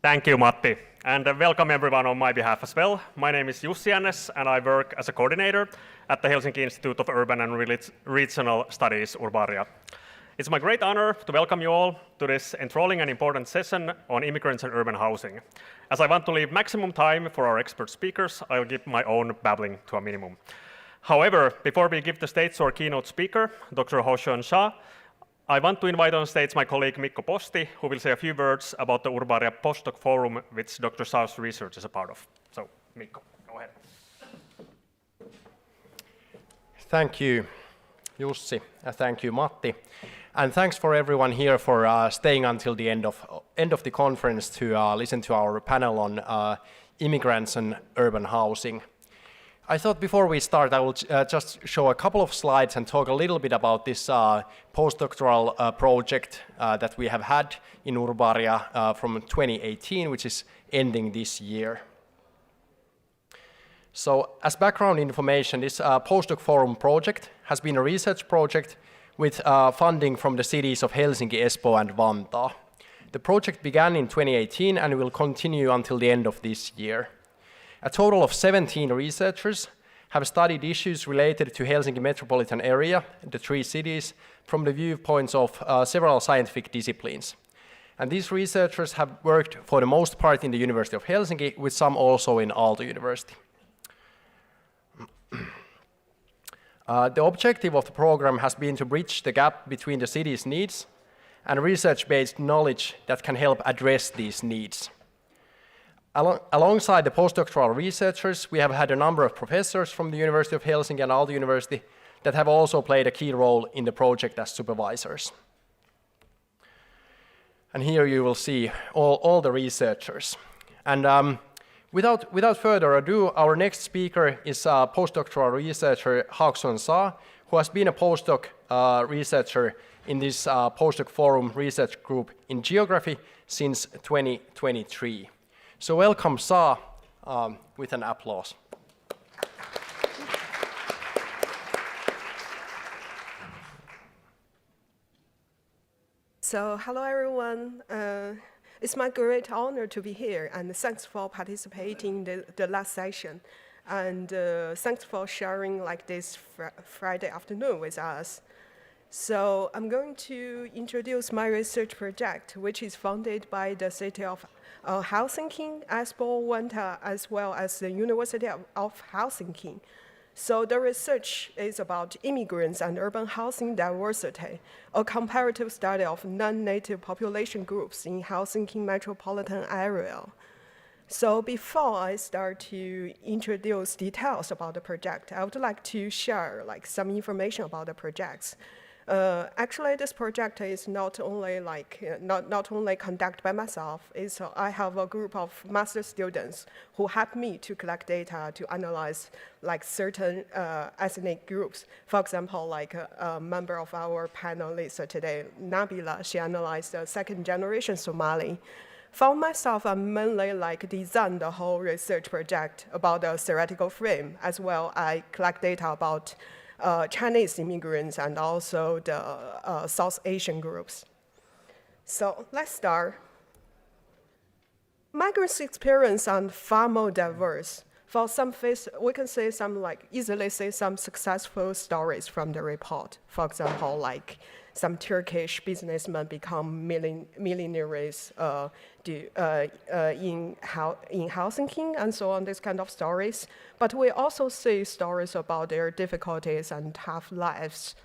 Thank you, Matti, and welcome everyone on my behalf as well. My name is Jussi Annes, and I work as a coordinator at the Helsinki Institute of Urban and Regional Studies, Urbaria. It's my great honor to welcome you all to this enthralling and important session on immigrants and urban housing. As I want to leave maximum time for our expert speakers, I'll keep my own babbling to a minimum. However, before we give the stage to our keynote speaker, Dr. Haoxuan, I want to invite on stage my colleague Mikko Posti, who will say a few words about the Urbaria Postdoc forum, which Dr. Shah's research is a part of. So, Mikko, go ahead. Thank you, Jussi, and thank you, Matti. And thanks for everyone here for staying until the end of the conference to listen to our panel on immigrants and urban housing. I thought before we start, I will just show a couple of slides and talk a little bit about this postdoctoral project that we have had in Urbaria from 2018, which is ending this year. So as background information, this Postdoc Forum project has been a research project with funding from the cities of Helsinki, Espoo and Vantaa. The project began in 2018 and will continue until the end of this year. A total of 17 researchers have studied issues related to Helsinki Metropolitan area, the three cities, from the viewpoints of several scientific disciplines. And these researchers have worked for the most part in the University of Helsinki, with some also in Aalto University. The objective of the program has been to bridge the gap between the city's needs and research-based knowledge that can help address these needs. Alongside the postdoctoral researchers, we have had a number of professors from the University of Helsinki and Aalto University that have also played a key role in the project as supervisors. And here you will see all the researchers. And without further ado, our next speaker is postdoctoral researcher Haoxuan, who has been a postdoc researcher in this Postdoc Forum research group in geography since 2023. So welcome, Sa, with an applause. So hello, everyone. It's my great honor to be here, and thanks for participating in the last session. And thanks for sharing like this Friday afternoon with us. So I'm going to introduce my research project, which is funded by the city of Helsinki, Espoo, Vantaa, as well as the University of Helsinki. So the research is about immigrants and urban housing diversity, a comparative study of non-native population groups in Helsinki metropolitan area. So before I start to introduce details about the project, I would like to share like some information about the projects. Actually, this project is not only conducted by myself. I have a group of master students who help me to collect data to analyze like certain ethnic groups. For example, like a member of our panelists today, Nabila, she analyzed the second generation Somali. For myself, I mainly like design the whole research project about the theoretical frame. As well, I collect data about Chinese immigrants and also the South Asian groups. So let's start. Migrants' experience are far more diverse. For some we can say easily say some successful stories from the report. For example, like some Turkish businessmen become millionaires in Helsinki and so on, this kind of stories. But we also see stories about their difficulties and tough lives.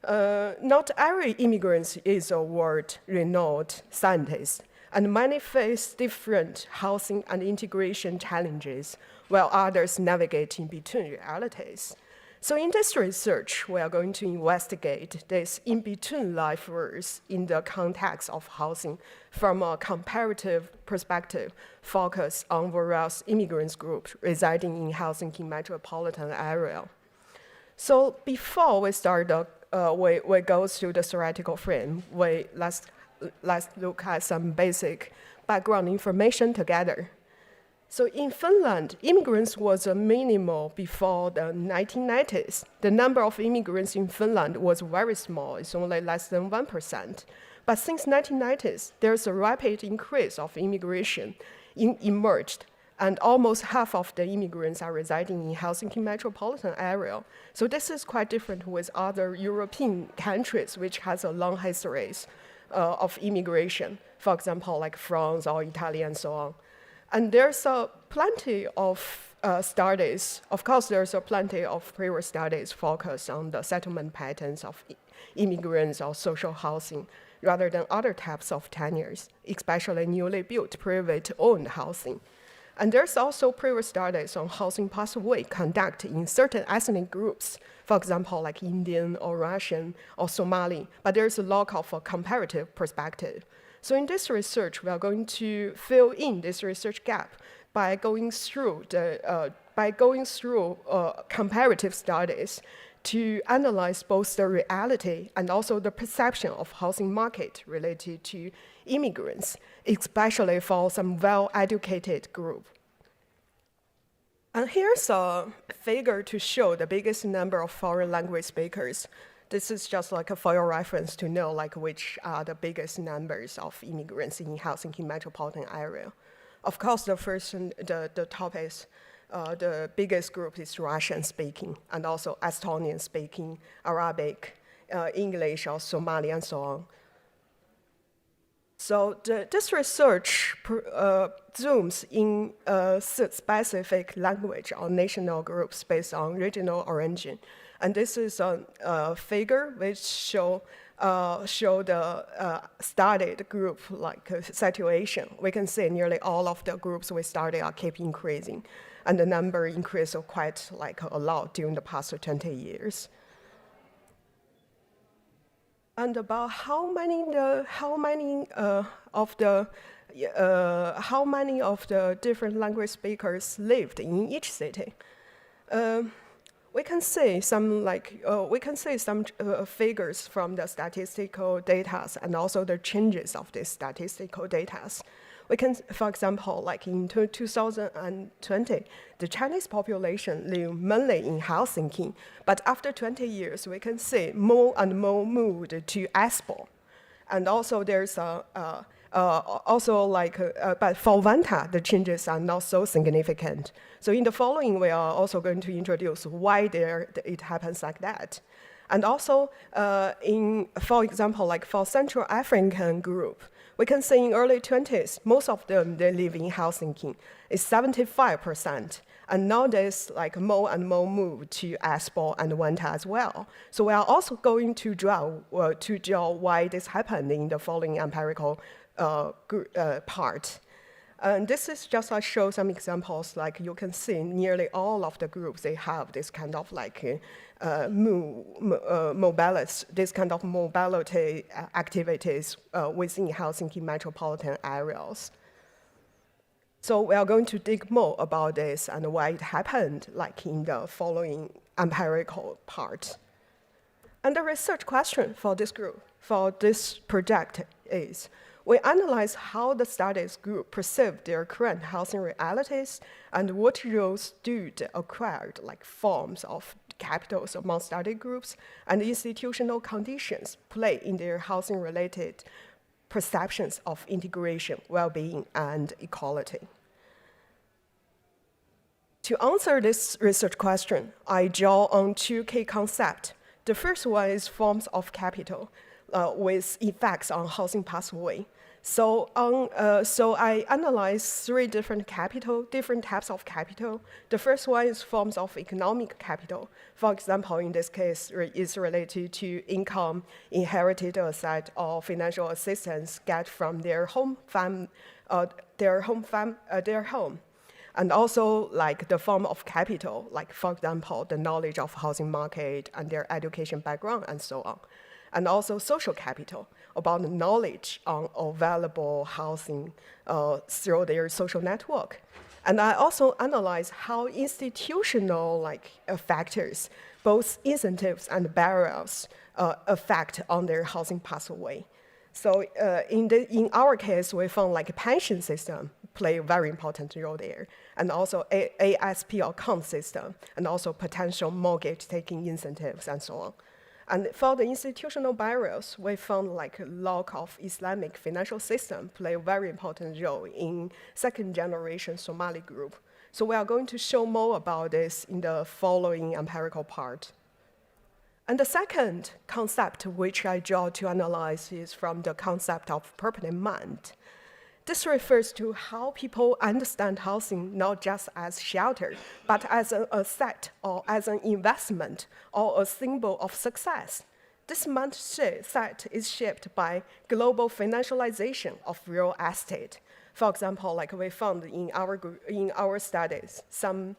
Not every immigrant is a world-renowned scientist, and many face different housing and integration challenges, while others navigate in between realities. So in this research, we are going to investigate this in-between lifers in the context of housing from a comparative perspective, focus on various immigrants groups residing in Helsinki metropolitan area. So before we start, we go through the theoretical frame. Let's look at some basic background information together. So in Finland, immigrants was minimal before the 1990s. The number of immigrants in Finland was very small. It's only less than 1%. But since 1990s, there's a rapid increase of immigration emerged, and almost half of the immigrants are residing in Helsinki Metropolitan area. So this is quite different with other European countries, which has a long histories of immigration, for example, like France or Italy and so on. And there's plenty of studies. Of course, there's plenty of previous studies focused on the settlement patterns of immigrants or social housing, rather than other types of tenures, especially newly built private-owned housing. And there's also previous studies on housing pathway conducted in certain ethnic groups, for example, like Indian or Russian or Somali, but there's a lack of a comparative perspective. So in this research, we are going to fill in this research gap by going through comparative studies to analyze both the reality and also the perception of housing market related to immigrants, especially for some well-educated group. And here's a figure to show the biggest number of foreign language speakers. This is just like for your reference to know like which are the biggest numbers of immigrants in Helsinki metropolitan area. Of course, the top is the biggest group is Russian-speaking, and also Estonian-speaking, Arabic, English, or Somali, and so on. So this research zooms in specific language or national groups based on regional origin. And this is a figure which show the studied group like situation. We can see nearly all of the groups we studied are keep increasing. And the number increased quite like a lot during the past 20 years. And about how many of the different language speakers lived in each city. We can see some figures from the statistical data and also the changes of these statistical data. We can, for example, like in 2020, the Chinese population live mainly in Helsinki, but after 20 years, we can see more and more moved to Espoo. And also there's but for Vantaa, the changes are not so significant. So in the following, we are also going to introduce why it happens like that. And also, for example, like for Central African group, we can see in early 20s, most of them, they live in Helsinki. It's 75%. And nowadays, like more and more move to Espoo and Vantaa as well. So we are also going to draw why this happened in the following empirical part. And this is just to show some examples. Like you can see, nearly all of the groups, they have this kind of like mobility activities within Helsinki metropolitan areas. So we are going to dig more about this and why it happened, like in the following empirical part. And the research question for this group, for this project is, we analyze how the studies group perceive their current housing realities and what roles do the acquired like forms of capitals among study groups and institutional conditions play in their housing-related perceptions of integration, well-being, and equality. To answer this research question, I draw on two key concepts. The first one is forms of capital with effects on housing pathway. So I analyzed three different types of capital. The first one is forms of economic capital. For example, in this case, is related to income, inherited asset, or financial assistance get from their home. And also like the form of capital, like for example, the knowledge of housing market and their education background and so on. And also social capital, about the knowledge on available housing through their social network. And I also analyze how institutional factors, both incentives and barriers, affect on their housing pathway. So in our case, we found like a pension system play a very important role there, and also ASP or account system, and also potential mortgage taking incentives and so on. And for the institutional barriers, we found like a lack of Islamic financial system play a very important role in second generation Somali group. So we are going to show more about this in the following empirical part. And the second concept which I draw to analyze is from the concept of permanent. This refers to how people understand housing not just as shelter, but as an asset or as an investment or a symbol of success. This mindset is shaped by global financialization of real estate. For example, like we found in our studies, some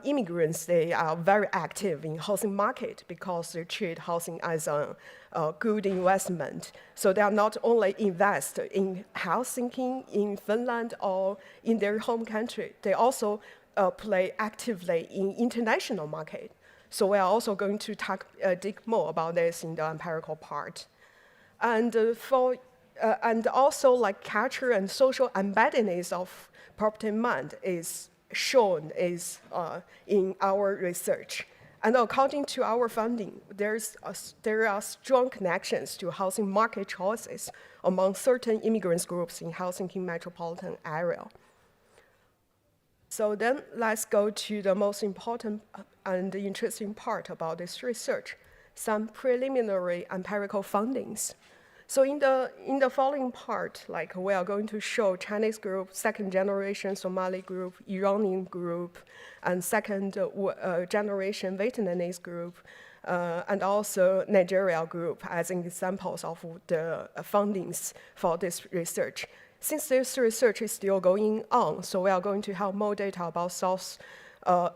immigrants, they are very active in housing market because they treat housing as a good investment. So they are not only invest in Helsinki, in Finland, or in their home country, they also play actively in international market. So we are also going to dig more about this in the empirical part. And and also like culture and social embeddedness of property demand is shown in our research. And according to our finding, there are strong connections to housing market choices among certain immigrant groups in Helsinki metropolitan area. So then let's go to the most important and interesting part about this research, some preliminary empirical findings. So in the following part, like we are going to show Chinese group, second generation Somali group, Iranian group, and second generation Vietnamese group, and also Nigeria group as examples of the findings for this research. Since this research is still going on, so we are going to have more data about South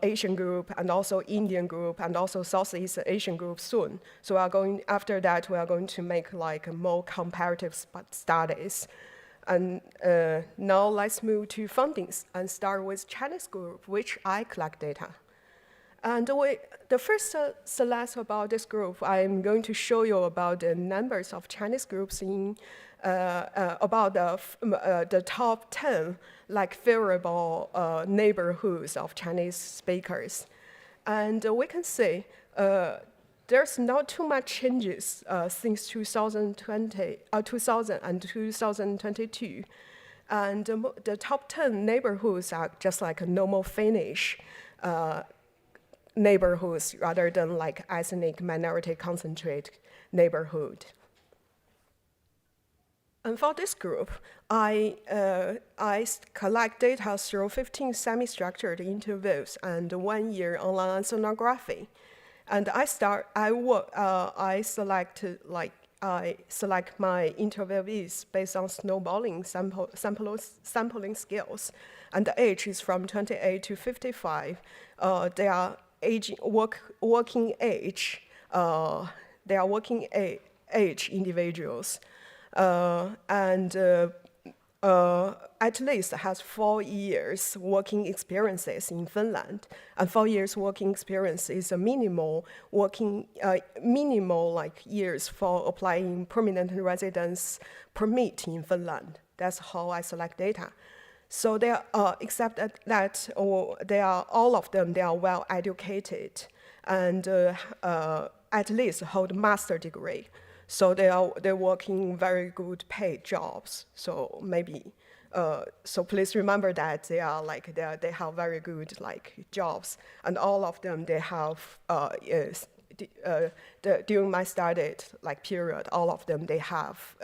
Asian group and also Indian group and also Southeast Asian group soon. So after that, we are going to make like more comparative studies. And now let's move to findings and start with Chinese group, which I collect data. And the first slide about this group, I'm going to show you about the numbers of Chinese groups in about the top 10 like favorable neighborhoods of Chinese speakers. And we can see there's not too much changes since 2000 and 2022. And the top 10 neighborhoods are just like a normal Finnish neighborhoods rather than like ethnic minority concentrated neighborhood. And for this group, I collect data through 15 semi-structured interviews and 1 year online sonography. And I select my interviewees based on snowballing sampling skills. And the age is from 28 to 55. They are working age. They are working age individuals. And at least has 4 years working experiences in Finland, and 4 years working experience is a minimal like years for applying permanent residence permit in Finland. That's how I select data. So they are, except that they are all of them. They are well educated and at least hold master degree. So they're working very good paid jobs. So maybe so please remember that they have very good like jobs, and all of them they have during my study like period, all of them they have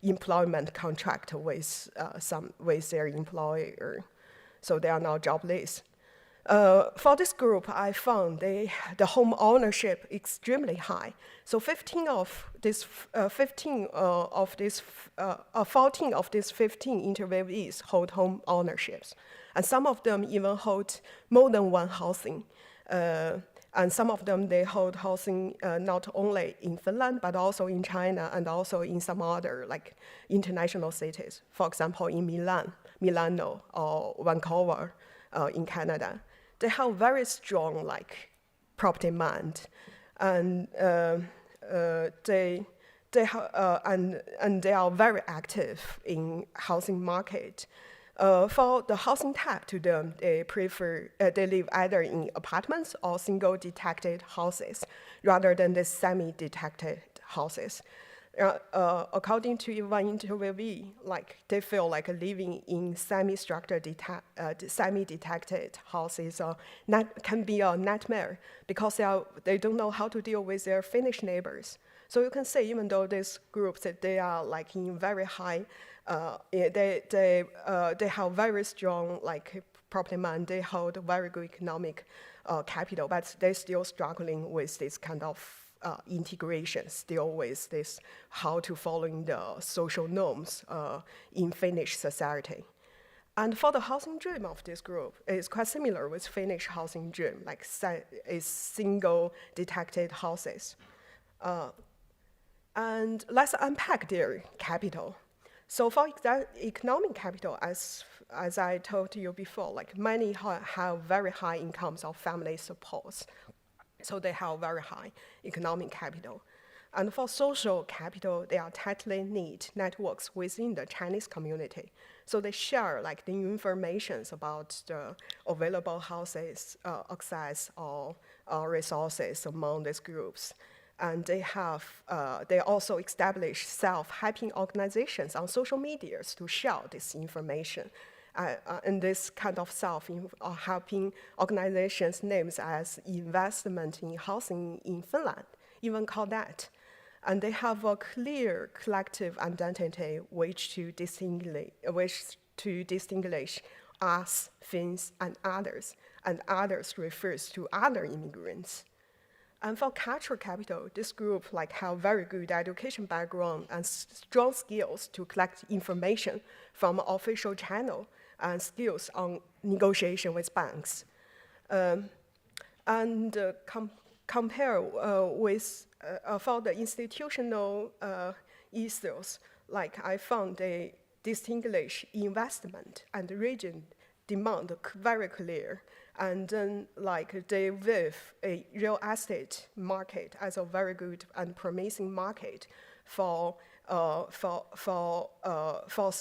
employment contract with their employer, so they are now jobless. For this group, I found the home ownership extremely high. So 14 of these 15 interviewees hold home ownerships, and some of them even hold more than one housing. And some of them they hold housing not only in Finland but also in China and also in some other like international cities. For example, in Milano or Vancouver in Canada. They have very strong like property demand, and they are very active in housing market. For the housing type, to them, they prefer, they live either in apartments or single detached houses, rather than the semi-detached houses. According to one interviewee, like they feel like living in semi-detached houses can be a nightmare because they don't know how to deal with their Finnish neighbors. So you can say, even though these groups, they are like in very high, they have very strong like property demand, they hold very good economic capital, but they're still struggling with this kind of integration, still with this how to following the social norms in Finnish society. And for the housing dream of this group, it's quite similar with Finnish housing dream, like it's single detached houses. And let's unpack their capital. So for economic capital, as I told you before, like many have very high incomes of family supports. So they have very high economic capital. And for social capital, they are tightly knit networks within the Chinese community. So they share like the information about the available houses, access, or resources among these groups. And they also establish self-helping organizations on social media to share this information. And this kind of self-helping organizations names as Investment in Housing in Finland, even call that. And they have a clear collective identity which to distinguish us, Finns, and others refers to other immigrants. And for cultural capital, this group like have very good education background and strong skills to collect information from official channel and skills on negotiation with banks. Compare with for the institutional issues, like I found they distinguish investment and region demand very clear. And then like they view a real estate market as a very good and promising market for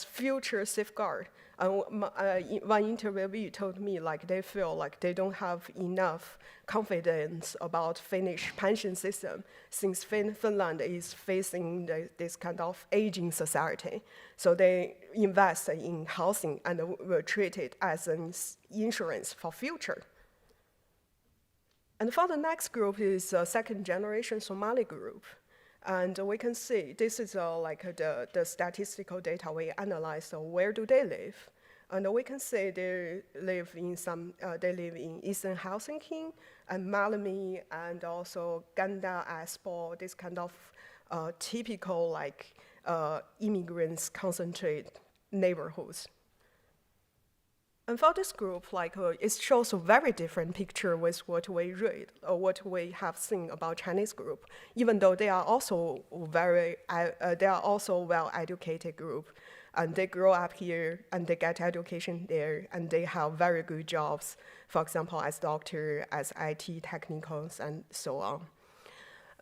future safeguard. One interviewee told me like they feel like they don't have enough confidence about Finnish pension system since Finland is facing this kind of aging society. So they invest in housing and will treat it as an insurance for future. And for the next group is a second generation Somali group. And we can see this is like the statistical data we analyzed. So where do they live? And we can see they live in Eastern Helsinki and Malmi and also Ganda, Espoo, this kind of typical like immigrants concentrated neighborhoods. And for this group, like it shows a very different picture with what we read or what we have seen about Chinese group. Even though they are also well-educated group, and they grow up here and they get education there, and they have very good jobs. For example, as doctor, as IT technicals, and so on.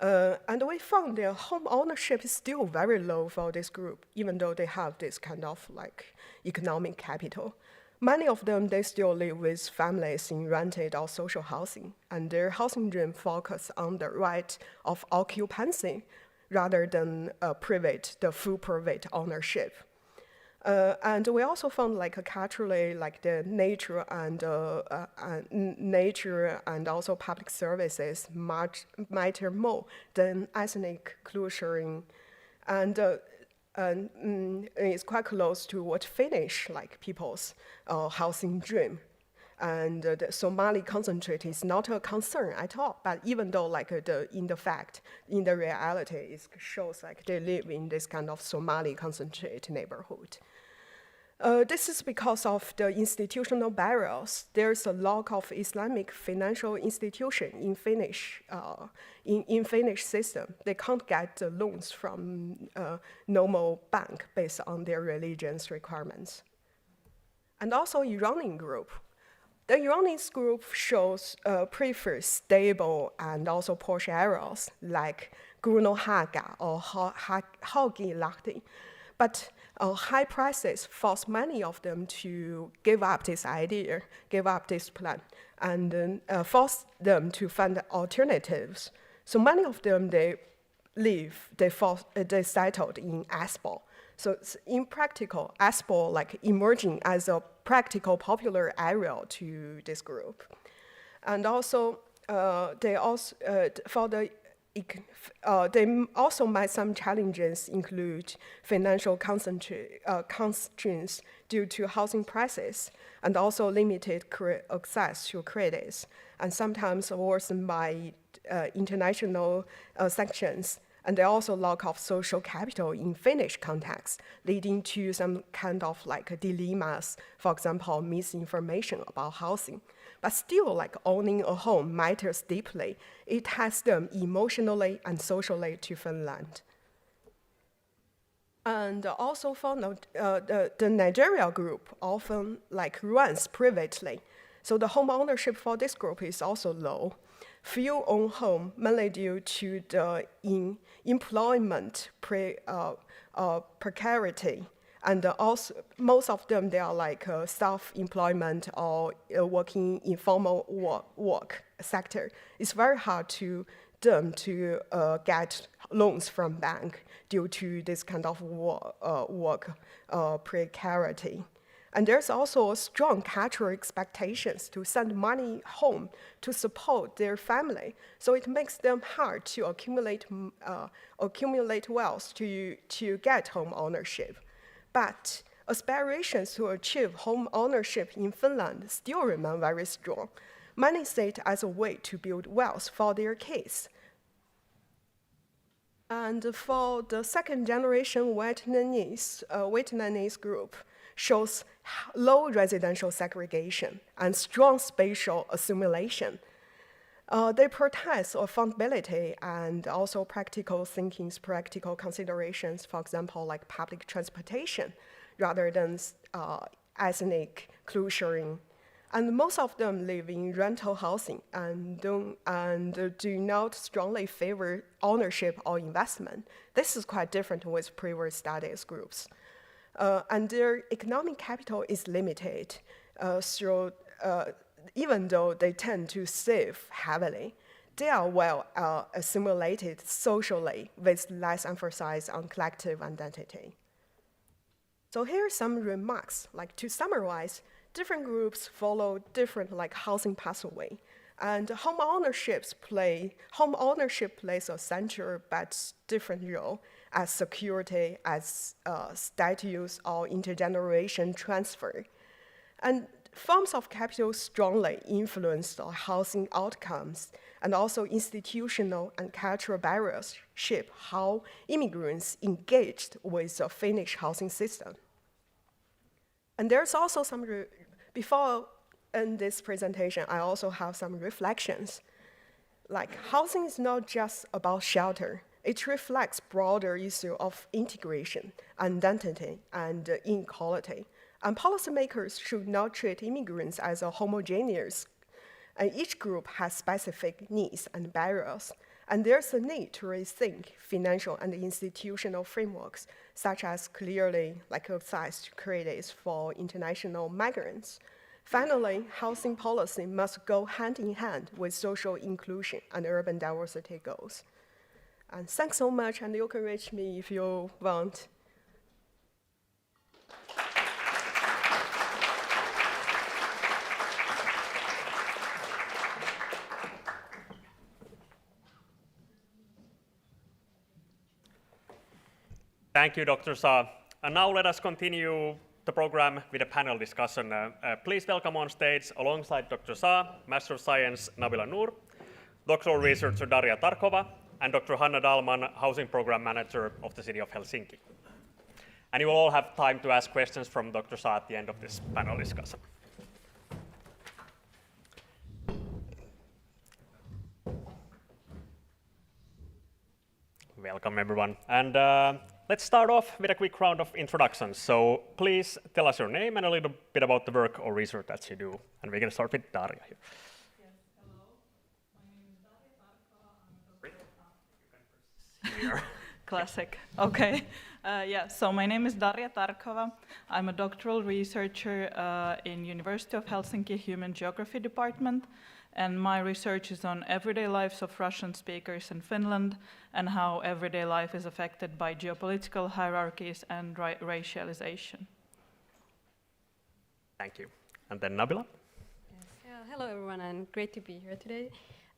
And we found their home ownership is still very low for this group, even though they have this kind of like economic capital. Many of them, they still live with families in rented or social housing, and their housing dream focus on the right of occupancy rather than the full private ownership. And we also found like culturally, like the nature and also public services matter more than ethnic clustering, and it's quite close to what Finnish like people's housing dream. And the Somali concentrate is not a concern at all. But even though like in the reality, it shows like they live in this kind of Somali concentrate neighborhood. This is because of the institutional barriers. There's a lack of Islamic financial institution in Finnish system. They can't get the loans from normal bank based on their religion's requirements. And also Iranian group. The Iranian group prefers stable and also posh areas like Gurno Haga or Haugi Lahti. But high prices force many of them to give up this idea, give up this plan, and force them to find alternatives. So many of them, they settled in ASPO. So it's in practical, ASPO like emerging as a practical popular area to this group. And also, they also met some challenges, include financial constraints due to housing prices, and also limited access to credits, and sometimes worsened by international sanctions. And there also lack of social capital in Finnish context, leading to some kind of like dilemmas, for example, misinformation about housing. But still, like owning a home matters deeply. It ties them emotionally and socially to Finland. And also for the Nigeria group often like runs privately. So the home ownership for this group is also low. Few own home, mainly due to the employment precarity. And also, most of them, they are like self-employment or working in formal work sector. It's very hard to them to get loans from bank due to this kind of work precarity. And there's also a strong cultural expectations to send money home to support their family. So it makes them hard to accumulate wealth to get home ownership. But aspirations to achieve home ownership in Finland still remain very strong. Many see it as a way to build wealth for their kids. And for the second generation Vietnamese group, shows low residential segregation and strong spatial assimilation. They protest affordability and also practical thinking's practical considerations, for example, like public transportation, rather than ethnic closuring. And most of them live in rental housing and do not strongly favor ownership or investment. This is quite different with previous studies groups. And their economic capital is limited, even though they tend to save heavily. They are well assimilated socially with less emphasis on collective identity. So here are some remarks. Like to summarize, different groups follow different like housing pathway. And home ownership plays a central but different role as security, as status, or intergeneration transfer. And forms of capital strongly influence the housing outcomes, and also institutional and cultural barriers shape how immigrants engaged with the Finnish housing system. And there's also some, before in this presentation, I also have some reflections. Like housing is not just about shelter. It reflects broader issue of integration, identity, and inequality. And policymakers should not treat immigrants as a homogeneous. And each group has specific needs and barriers. And there's a need to rethink financial and institutional frameworks, such as clearly like access to credits for international migrants. Finally, housing policy must go hand in hand with social inclusion and urban diversity goals. And thanks so much, and you can reach me if you want. Thank you, Dr. Sa. And now let us continue the program with a panel discussion. Please welcome on stage, alongside Dr. Sa, Master of Science Nabila Noor, Doctoral Researcher Daria Tarkhova, and Dr. Hanna Dhalmann, Housing Program Manager of the City of Helsinki. And you will all have time to ask questions from Dr. Sa at the end of this panel discussion. Welcome, everyone. And let's start off with a quick round of introductions. So please tell us your name and a little bit about the work or research that you do. And we're going to start with Daria here. Yes, hello. My name is Daria Tarkhova. I'm a Classic. Okay. Yeah, so my name is Daria Tarkhova. I'm a doctoral researcher in University of Helsinki Human Geography Department, and my research is on everyday lives of Russian speakers in Finland and how everyday life is affected by geopolitical hierarchies and racialization. Thank you. And then Nabila? Yes. Hello, everyone, and great to be here today.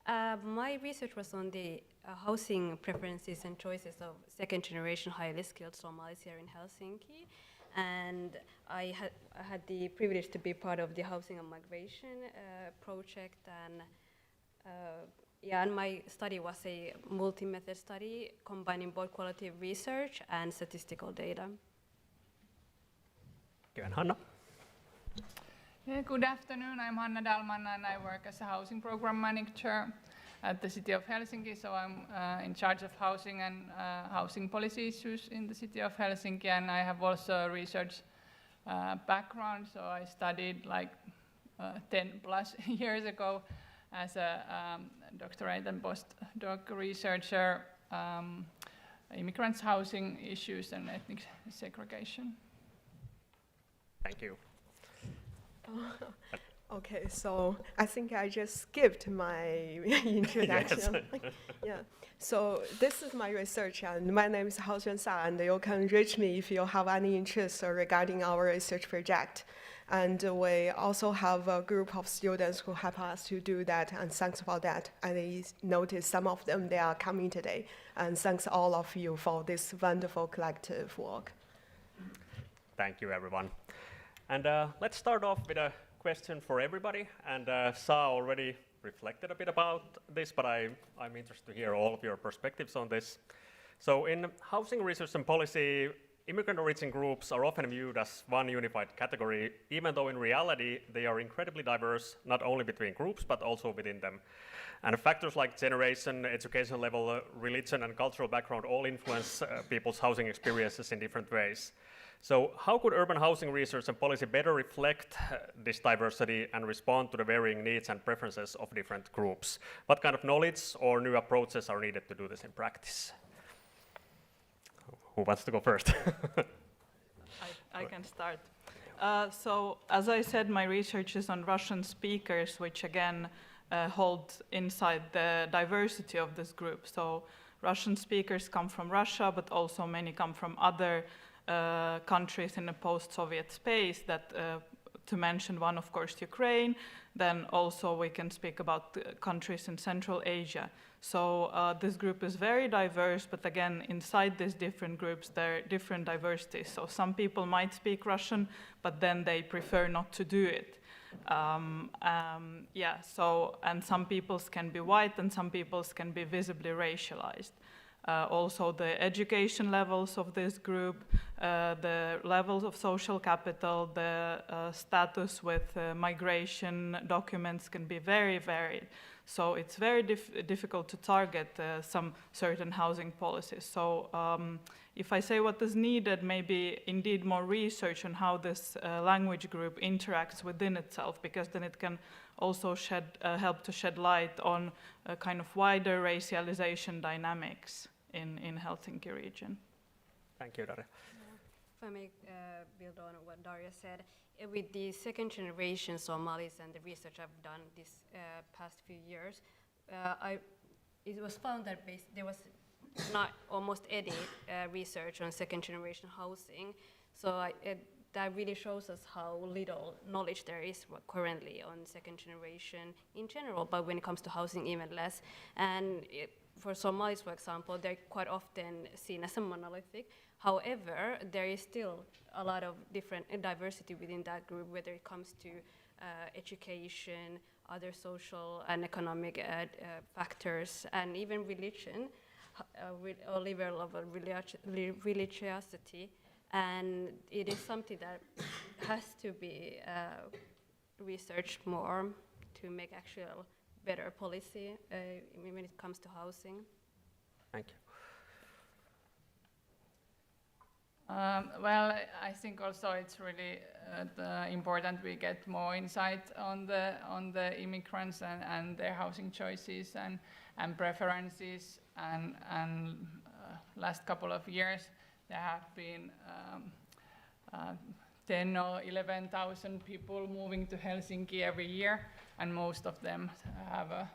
My research was on the housing preferences and choices of second-generation highly skilled Somalis here in Helsinki. And I had the privilege to be part of the housing and migration project. And my study was a multi-method study combining both qualitative research and statistical data. Okay, and Hanna? Yeah, good afternoon. I'm Hanna Dhalmann, and I work as a housing program manager at the City of Helsinki. So I'm in charge of housing and housing policy issues in the City of Helsinki, and I have also a research background. So I studied like 10 plus years ago as a doctorate and postdoc researcher, immigrants' housing issues and ethnic segregation. Thank you. Okay, so I think I just skipped my introduction. Yeah. So this is my research, and my name is Haoxuan, and you can reach me if you have any interest regarding our research project. And we also have a group of students who help us to do that, and thanks for that. I noticed some of them, they are coming today, and thanks all of you for this wonderful collective work. Thank you, everyone. And let's start off with a question for everybody. And Sa already reflected a bit about this, but I'm interested to hear all of your perspectives on this. So in housing research and policy, immigrant origin groups are often viewed as one unified category, even though in reality they are incredibly diverse, not only between groups, but also within them. And factors like generation, education level, religion, and cultural background all influence people's housing experiences in different ways. So how could urban housing research and policy better reflect this diversity and respond to the varying needs and preferences of different groups? What kind of knowledge or new approaches are needed to do this in practice? Who wants to go first? I can start. So as I said, my research is on Russian speakers, which again hold inside the diversity of this group. So Russian speakers come from Russia, but also many come from other countries in the post-Soviet space, that to mention one, of course, Ukraine. Then also we can speak about countries in Central Asia. So this group is very diverse, but again, inside these different groups, there are different diversities. So some people might speak Russian, but then they prefer not to do it. Yeah, so, and some peoples can be white and some peoples can be visibly racialized. Also the education levels of this group, the levels of social capital, the status with migration documents can be very varied. So it's very difficult to target some certain housing policies. So if I say what is needed, maybe indeed more research on how this language group interacts within itself, because then it can also help to shed light on a kind of wider racialization dynamics in Helsinki region. Thank you, Daria. If I may build on what Daria said, with the second generation Somalis and the research I've done this past few years, it was found that there was not almost any research on second generation housing. So that really shows us how little knowledge there is currently on second generation in general, but when it comes to housing, even less. And for Somalis, for example, they're quite often seen as a monolithic. However, there is still a lot of different diversity within that group, whether it comes to education, other social and economic factors, and even religion, or level of religiosity. And it is something that has to be researched more to make actual better policy when it comes to housing. Thank you. Well, I think also it's really important we get more insight on the immigrants and their housing choices and preferences. And last couple of years, there have been 10 or 11,000 people moving to Helsinki every year, and most of them have a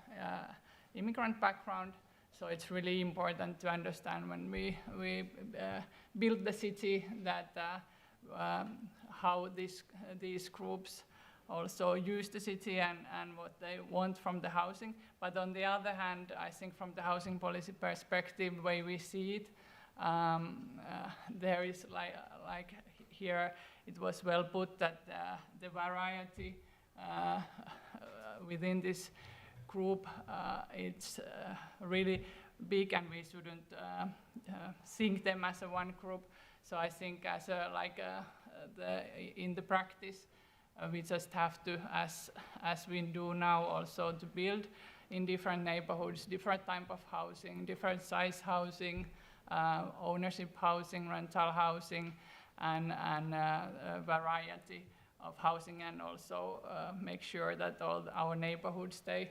immigrant background. So it's really important to understand when we build the city that how these groups also use the city and what they want from the housing. But on the other hand, I think from the housing policy perspective, the way we see it, there is like here it was well put that the variety within this group, it's really big, and we shouldn't think them as a one group. So I think as in the practice, we just have to, as we do now, also to build in different neighborhoods, different type of housing, different size housing, ownership housing, rental housing, and a variety of housing, and also make sure that all our neighborhoods stay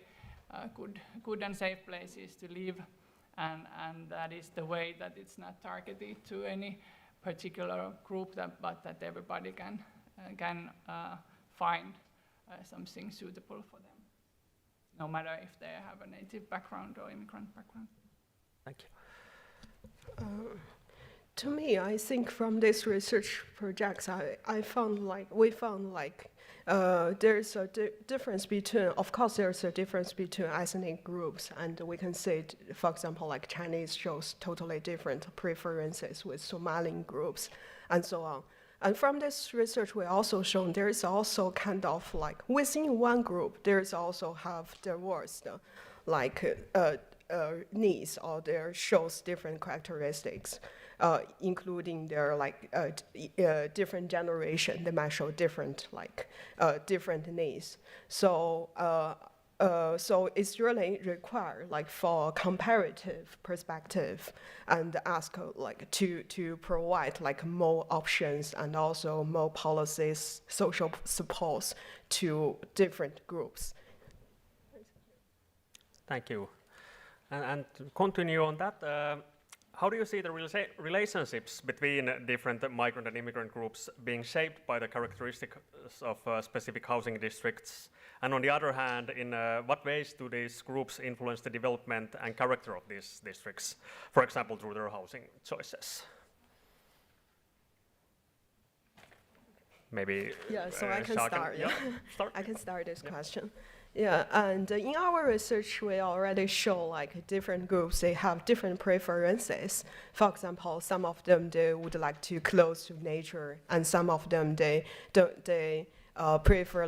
good and safe places to live, and that is the way that it's not targeted to any particular group, but that everybody can find something suitable for them, no matter if they have a native background or immigrant background. Thank you. To me, I think from this research projects, we found there's a difference between, of course, there's a difference between ethnic groups, and we can say, for example, like Chinese shows totally different preferences with Somali groups, and so on. And from this research, we also shown there is also kind of like within one group, there's also have the worst, needs, or there shows different characteristics. Including their different generation, they might show different different needs. So so it's really required for comparative perspective, and ask to provide more options and also more policies, social supports to different groups. Thank you. And to continue on that, how do you see the relationships between different migrant and immigrant groups being shaped by the characteristics of specific housing districts? And on the other hand, in what ways do these groups influence the development and character of these districts, for example, through their housing choices? Maybe. Yeah, so I can start. Yeah, start. I can start this question. Yeah, and in our research, we already show different groups, they have different preferences. For example, some of them, they would like to close to nature, and some of them, they prefer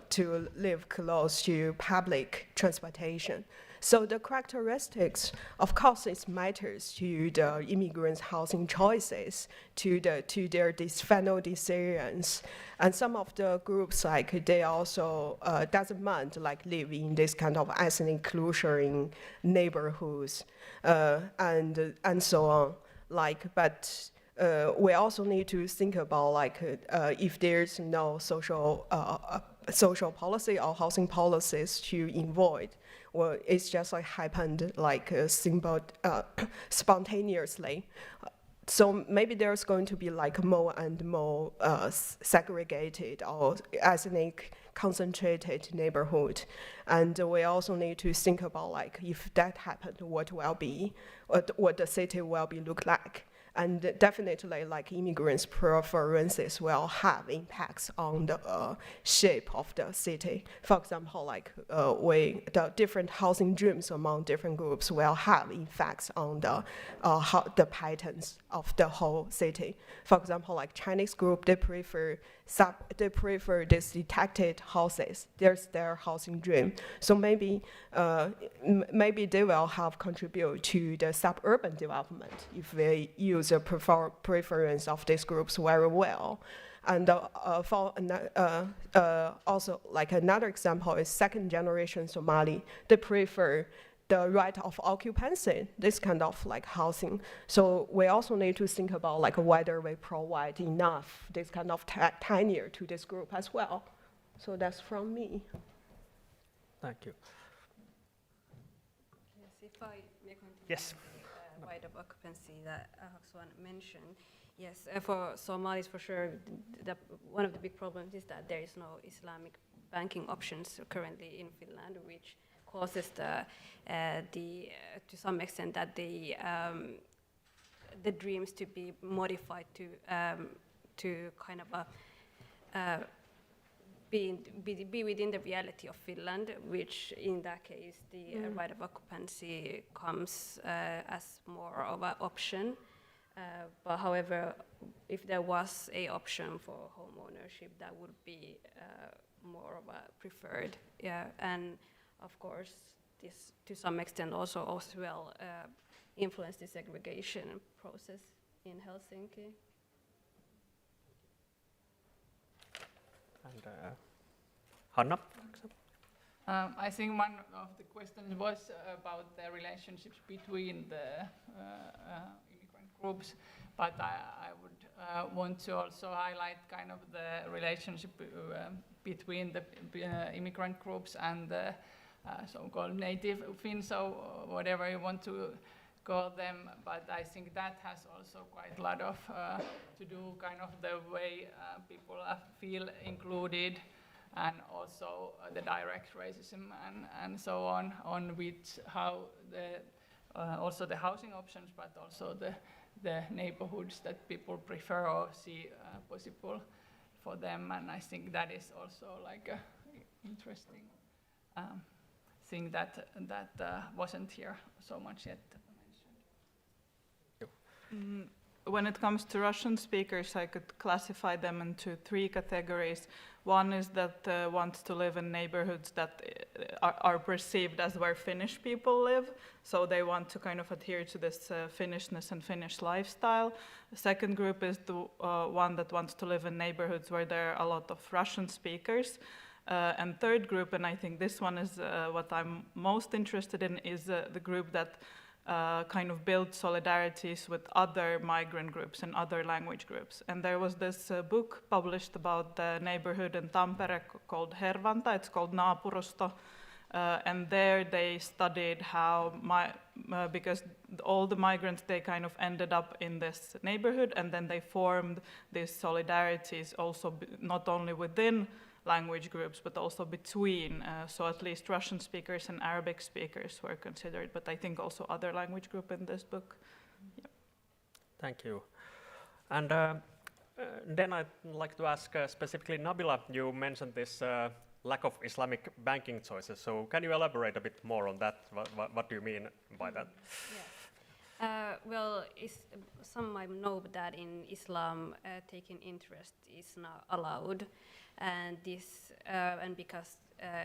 to live close to public transportation. So the characteristics, of course, it matters to the immigrants' housing choices, to their final decisions. And some of the groups, they also doesn't mind live in this kind of ethnic inclusion neighborhoods, and so on. But we also need to think about if there's no social policy or housing policies to avoid. Well, it's just happened spontaneously. So maybe there's going to be more and more segregated or ethnic concentrated neighborhood, and we also need to think about if that happened, what the city will be look like. And definitely, immigrants' preferences will have impacts on the shape of the city. For example, the different housing dreams among different groups will have effects on the patterns of the whole city. For example, Chinese group, they prefer these detached houses. There's their housing dream. So maybe they will have contribute to the suburban development if they use the preference of these groups very well. And also another example is second generation Somali. They prefer the right of occupancy, this kind of housing. So we also need to think about whether we provide enough this kind of tenure to this group as well. So that's from me. Thank you. Yes, if I may continue. Yes. right of occupancy that Haoxuan mentioned. Yes, for Somalis, for sure, one of the big problems is that there is no Islamic banking options currently in Finland, which causes to some extent that the dreams to be modified to kind of be within the reality of Finland, which in that case the right of occupancy comes as more of an option. But however, if there was a option for home ownership, that would be more of a preferred. Yeah, and of course, this to some extent also well influenced the segregation process in Helsinki. And Hanna? I think one of the questions was about the relationships between the immigrant groups, but I would want to also highlight kind of the relationship between the immigrant groups and the so-called native Finns, or whatever you want to call them, but I think that has also quite a lot of to do kind of the way people feel included, and also the direct racism and so on which how the also the housing options, but also the neighborhoods that people prefer or see possible for them, and I think that is also like a interesting thing that wasn't here so much yet mentioned. When it comes to Russian speakers, I could classify them into 3 categories. One is that wants to live in neighborhoods that are perceived as where Finnish people live, so they want to kind of adhere to this Finnishness and Finnish lifestyle. The second group is the one that wants to live in neighborhoods where there are a lot of Russian speakers. And third group, and I think this one is what I'm most interested in, is the group that kind of build solidarities with other migrant groups and other language groups. And there was this book published about the neighborhood in Tampere called Hervanta. It's called Naapurusto. And there they studied how, because all the migrants, they kind of ended up in this neighborhood, and then they formed these solidarities also not only within language groups, but also between. So at least Russian speakers and Arabic speakers were considered, but I think also other language group in this book. Yep. Thank you. And then I'd like to ask specifically Nabila, you mentioned this lack of Islamic banking choices. So can you elaborate a bit more on that? What do you mean by that? Yes. Well, some might know that in Islam, taking interest is not allowed. And this, and because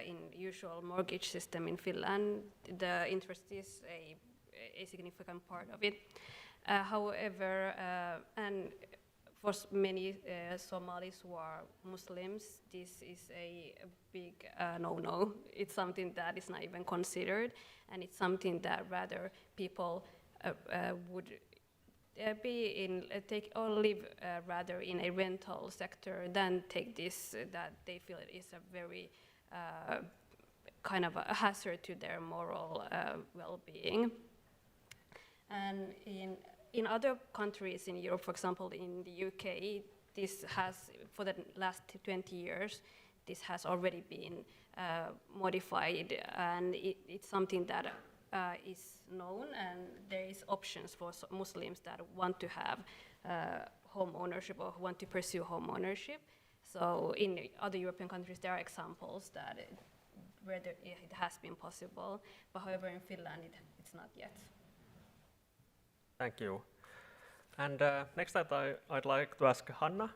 in usual mortgage system in Finland, the interest is a significant part of it. However, and for many Somalis who are Muslims, this is a big no-no. It's something that is not even considered, and it's something that rather people would live rather in a rental sector than take this that they feel it is a very kind of a hazard to their moral well-being. And in other countries in Europe, for example, in the UK, this has, for the last 20 years, this has already been modified, and it's something that is known, and there is options for Muslims that want to have home ownership or want to pursue home ownership. So in other European countries, there are examples that where it has been possible, but however in Finland it's not yet. Thank you. And next I'd like to ask Hanna.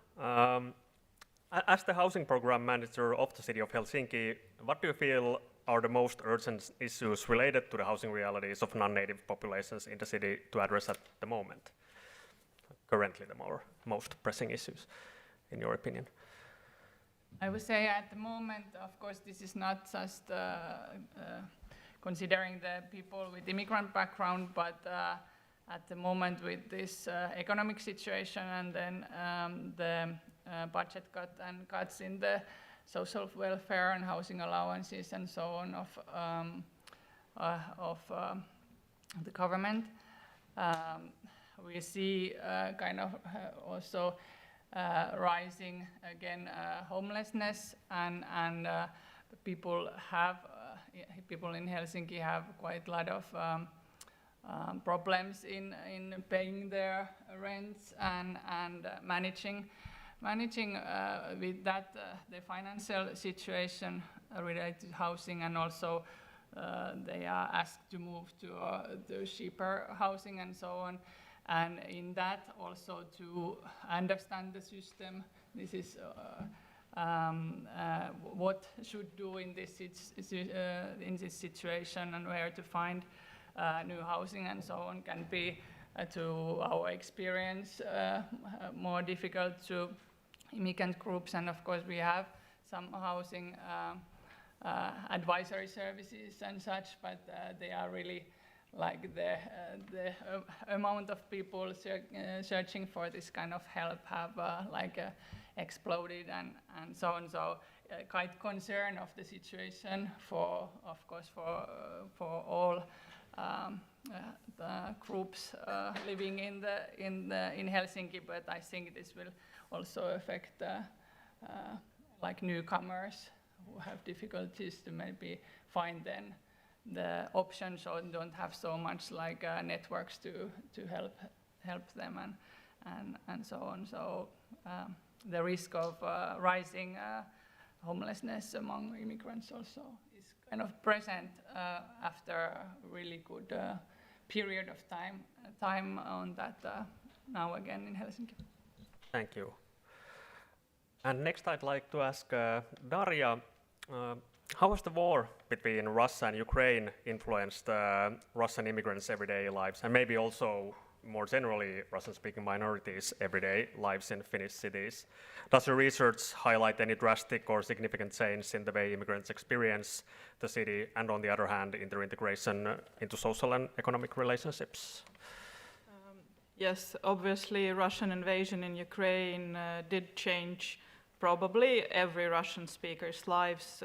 As the housing program manager of the city of Helsinki, what do you feel are the most urgent issues related to the housing realities of non-native populations in the city to address at the moment? Currently the most pressing issues, in your opinion? I would say at the moment, of course, this is not just considering the people with immigrant background, but at the moment with this economic situation and then the budget cut and cuts in the social welfare and housing allowances and so on of the government. we see kind of also rising again homelessness, and people in Helsinki have quite a lot of problems in paying their rents and managing with that the financial situation related to housing, and also they are asked to move to cheaper housing and so on. And in that also to understand the system, this is what should do in this situation, and where to find new housing and so on can be, to our experience, more difficult to immigrant groups. And of course we have some housing advisory services and such, but they are really like the amount of people searching for this kind of help have exploded and so on. So quite concerned of the situation for all the groups living in Helsinki, but I think this will also affect like newcomers who have difficulties to maybe find then the options, or don't have so much like networks to help them and so on. So the risk of rising homelessness among immigrants also is kind of present after a really good period of time on that now again in Helsinki. Thank you. And next I'd like to ask Daria, how has the war between Russia and Ukraine influenced Russian immigrants' everyday lives, and maybe also more generally Russian-speaking minorities' everyday lives in Finnish cities? Does your research highlight any drastic or significant change in the way immigrants experience the city, and on the other hand, in their integration into social and economic relationships? Yes, obviously Russian invasion in Ukraine did change probably every Russian speaker's lives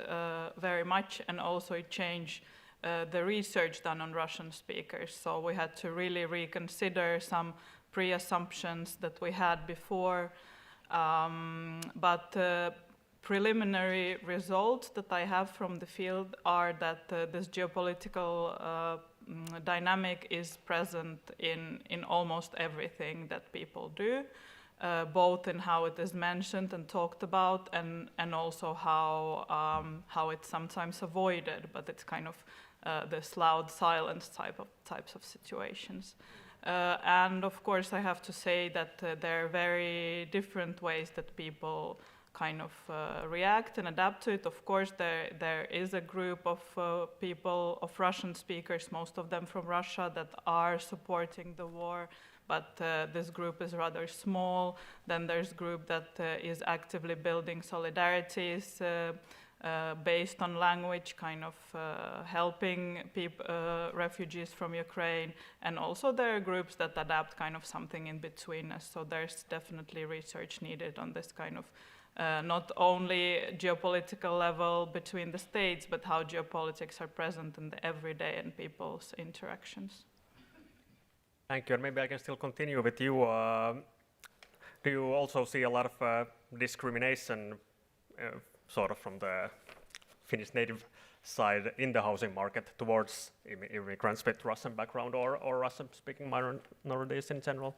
very much, and also it changed the research done on Russian speakers. So we had to really reconsider some pre-assumptions that we had before. But preliminary results that I have from the field are that this geopolitical dynamic is present in almost everything that people do. Both in how it is mentioned and talked about, and also how it's sometimes avoided, but it's kind of this loud silence types of situations. And of course I have to say that there are very different ways that people kind of react and adapt to it. Of course there is a group of people, of Russian speakers, most of them from Russia, that are supporting the war. But this group is rather small. Then there's a group that is actively building solidarities based on language, kind of helping refugees from Ukraine. And also there are groups that adapt kind of something in between us. So there's definitely research needed on this kind of not only geopolitical level between the states, but how geopolitics are present in the everyday and people's interactions. Thank you, and maybe I can still continue with you. Do you also see a lot of discrimination sort of from the Finnish native side in the housing market towards immigrants with Russian background or Russian-speaking minorities in general?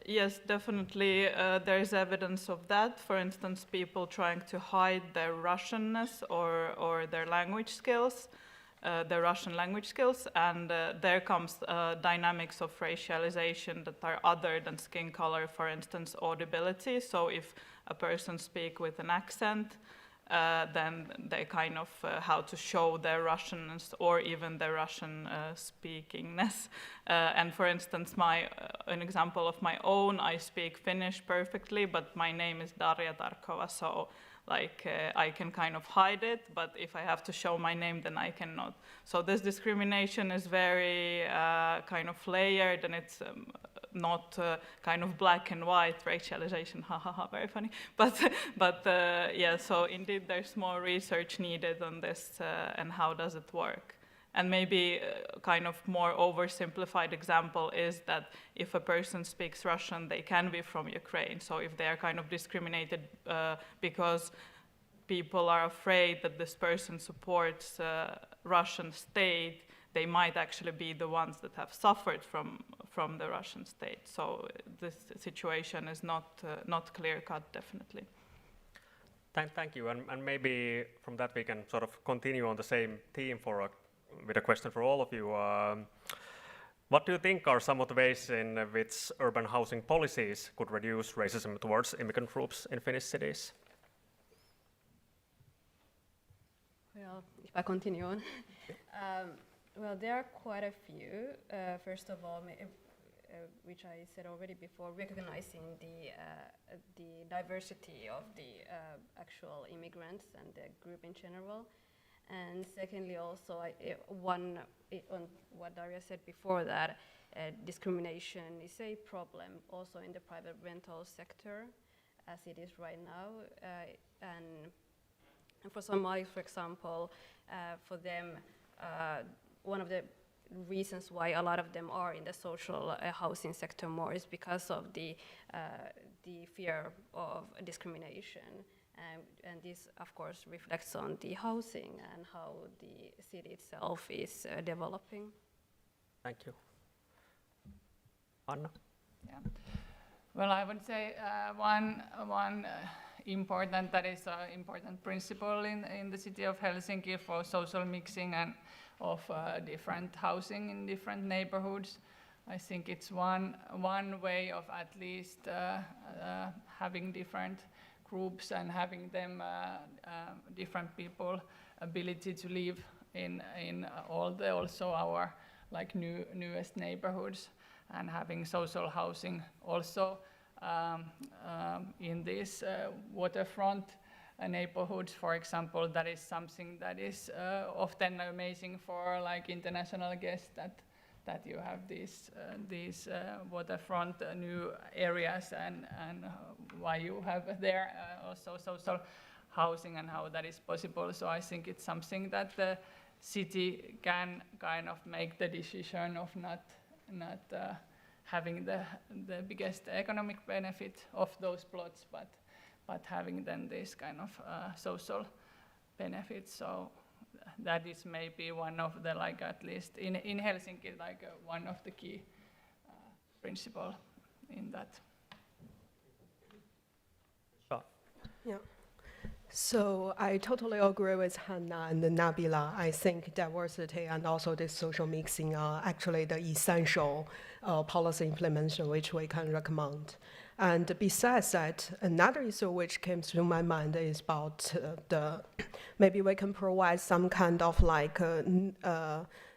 Yes, definitely. There is evidence of that. For instance, people trying to hide their Russianness or their language skills. The Russian language skills, and there comes dynamics of racialization that are other than skin color, for instance, audibility. So if a person speaks with an accent, then they kind of how to show their Russianness or even their Russian speakingness. And for instance, an example of my own, I speak Finnish perfectly, but my name is Daria Tarkhova, so like I can kind of hide it, but if I have to show my name, then I cannot. So this discrimination is very kind of layered, and it's not kind of black and white racialization, very funny. But yeah, so indeed there's more research needed on this and how does it work. And maybe kind of more oversimplified example is that if a person speaks Russian, they can be from Ukraine. So if they are kind of discriminated because people are afraid that this person supports Russian state, they might actually be the ones that have suffered from the Russian state. So this situation is not clear-cut, definitely. Thank you, and maybe from that we can sort of continue on the same theme with a question for all of you. What do you think are some of the ways in which urban housing policies could reduce racism towards immigrant groups in Finnish cities? Well, if I continue on. Well, there are quite a few. First of all, which I said already before, recognizing the diversity of the actual immigrants and the group in general. And secondly, also, on what Daria said before, that discrimination is a problem also in the private rental sector, as it is right now. And for Somalis, for example, for them, one of the reasons why a lot of them are in the social housing sector more is because of the fear of discrimination. And this, of course, reflects on the housing and how the city itself is developing. Thank you. Hanna? Yeah. Well, I would say one important, that is an important principle in the city of Helsinki for social mixing and of different housing in different neighborhoods. I think it's one way of at least having different groups and having them different people ability to live in also our like newest neighborhoods, and having social housing also in these waterfront neighborhoods, for example. That is something that is often amazing for like international guests, that you have these waterfront new areas, and why you have there also social housing and how that is possible. So I think it's something that the city can kind of make the decision of not having the biggest economic benefit of those plots, but having then this kind of social benefits. So that is maybe one of the, like, at least in Helsinki, like one of the key principle in that. Yeah. So I totally agree with Hanna and Nabila. I think diversity and also this social mixing are actually the essential policy implementation which we can recommend. And besides that, another issue which came to my mind is about maybe we can provide some kind of like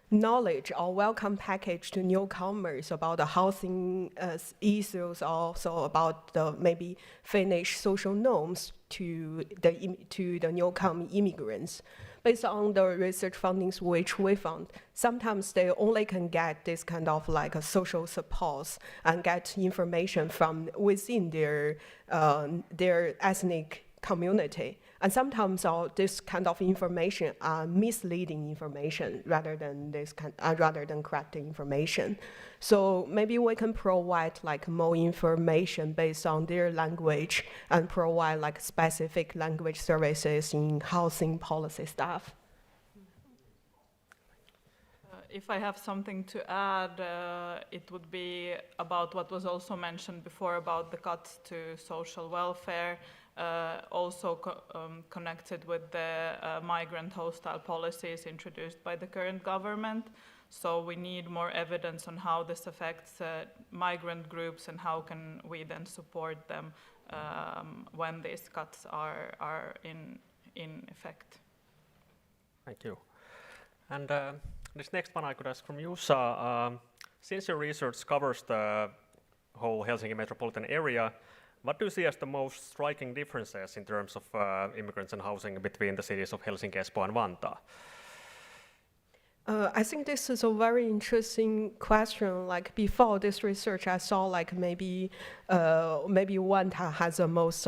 knowledge or welcome package to newcomers about the housing issues, also about the maybe Finnish social norms to the newcoming immigrants. Based on the research findings which we found, sometimes they only can get this kind of like a social support and get information from within their ethnic community. And sometimes this kind of information are misleading information rather than correct information. So maybe we can provide like more information based on their language and provide like specific language services in housing policy stuff. If I have something to add, it would be about what was also mentioned before about the cuts to social welfare, also connected with the migrant hostile policies introduced by the current government. So we need more evidence on how this affects migrant groups and how can we then support them when these cuts are in effect. Thank you. And this next one I could ask from Jussa. Since your research covers the whole Helsinki metropolitan area, what do you see as the most striking differences in terms of immigrants and housing between the cities of Helsinki, Espoo, and Vantaa? I think this is a very interesting question. Like before this research, I saw like maybe Wanta has the most